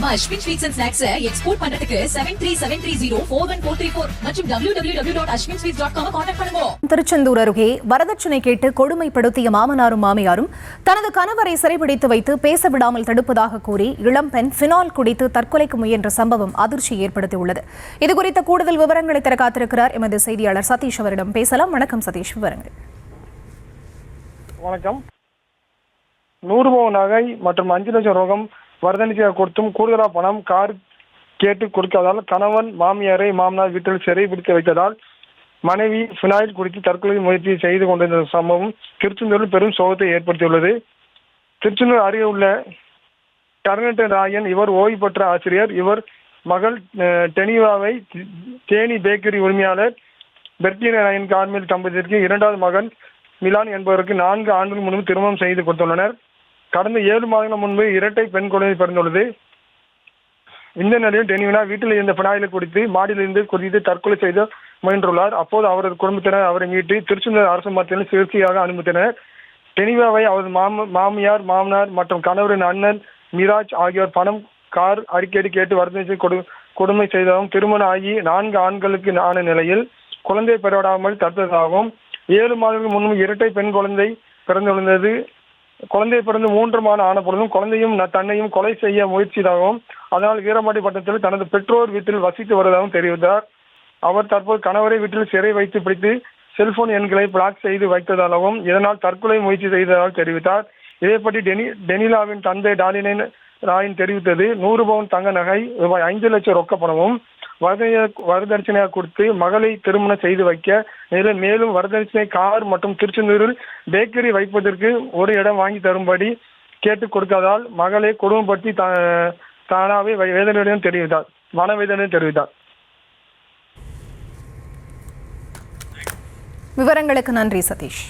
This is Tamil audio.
நம்ம Ashwin sweets and snacks export பண்றதுக்கு 7373041434 மற்றும் www.ashwinsweets.com கான்டாக்ட் பண்ணுங்க. திருச்செந்தூர் அருகே வரதட்சணை கேட்டு கொடுமைப்படுத்திய மாமனாரும் மாமியாரும் தனது கணவரை சிறைபிடித்து வைத்து பேச விடாமல் தடுப்பதாக கூறி இளம்பெண் பினால் குடித்து தற்கொலைக்கு முயன்ற சம்பவம் அதிர்ச்சி ஏற்படுத்தியுள்ளது. இதுகுறித்த கூடுதல் விவரங்களை தர காத்திருக்கிறார் எமது செய்தியாளர் சதீஷ். அவரிடம் பேசலாம். வணக்கம் சதீஷ், விவரங்கள். வணக்கம். 100 பவுன் நகை மற்றும் 5 லட்சம் ரொக்கம் வரதட்சணையாக கொடுத்தும் கூடுதலாக பணம் கார் கேட்டு கொடுக்காதால் கணவன் மாமியாரை மாமனார் வீட்டில் சிறை பிடித்து வைத்ததால் மனைவி பினாயில் குடித்து தற்கொலை முயற்சி செய்து கொண்டிருந்த சம்பவம் திருச்செந்தூரில் பெரும் சோகத்தை ஏற்படுத்தியுள்ளது. திருச்செந்தூர் அருகே உள்ள கருணட்ட ராயன் இவர் ஓய்வு பெற்ற ஆசிரியர். இவர் மகள் டெனிவாவை தேனி பேக்கரி உரிமையாளர் பெர்டினா ராயன் கார்மேல் தம்பதியருக்கு 2வது மகன் மிலான் என்பவருக்கு 4 ஆண்டுகள் முன்பு திருமணம் செய்து கொடுத்துள்ளனர். கடந்த 7 மாதங்கள் முன்பு இரட்டை பெண் குழந்தை பிறந்துள்ளது. இந்த நிலையில் டெனிவினா வீட்டில் இருந்த பினாயிலை குடித்து மாடியிலிருந்து குடித்து தற்கொலை செய்து முயன்றுள்ளார். அப்போது அவரது குடும்பத்தினர் அவரை மீட்டு திருச்செந்தூர் அரசு மருத்துவமனையில் சிகிச்சையாக அனுமதித்தனர். டெனிவாவை அவரது மாமியார் மாமனார் மற்றும் கணவரின் அண்ணன் மிராஜ் ஆகியோர் பணம் கார் அடிக்கடி கேட்டு வரதட்சணை கொடுமை செய்ததாகவும் திருமணம் ஆகி 4 ஆண்களுக்கு ஆன நிலையில் குழந்தை பெறவிடாமல் தடுத்ததாகவும் 7 மாதங்களுக்கு முன்பு இரட்டை பெண் குழந்தை பிறந்துள்ளது. குழந்தை பிறந்து 3 மாதம் ஆன பொழுதும் குழந்தையும் தன்னையும் கொலை செய்ய முயற்சியதாகவும் அதனால் வீரமாட்டி பட்டணத்தில் தனது பெற்றோர் வீட்டில் வசித்து வருவதாகவும் தெரிவித்தார். அவர் தற்போது கணவரை வீட்டில் சிறை வைத்து பிடித்து செல்போன் எண்களை பிளாக் செய்து வைத்ததாகவும் இதனால் தற்கொலை முயற்சி செய்ததாக தெரிவித்தார். இதை பற்றி டெனிலாவின் தந்தை டாலினை ராயன் தெரிவித்தது. 100 பவுன் தங்க நகை ரூபாய் 5 லட்சம் ரொக்க பணமும் வரதட்சணையாக கொடுத்து மகளை திருமணம் செய்து வைக்க மேலும் வரதட்சணை கார் மற்றும் திருச்செந்தூரில் பேக்கரி வைப்பதற்கு ஒரு இடம் வாங்கி தரும்படி கேட்டு கொடுக்காதால் மகளை கொடுமைப்படுத்தி தானாவே வேதனையுடன் தெரிவித்தார். மனவேதனையுடன் தெரிவித்தார். விவரங்களுக்கு நன்றி சதீஷ்.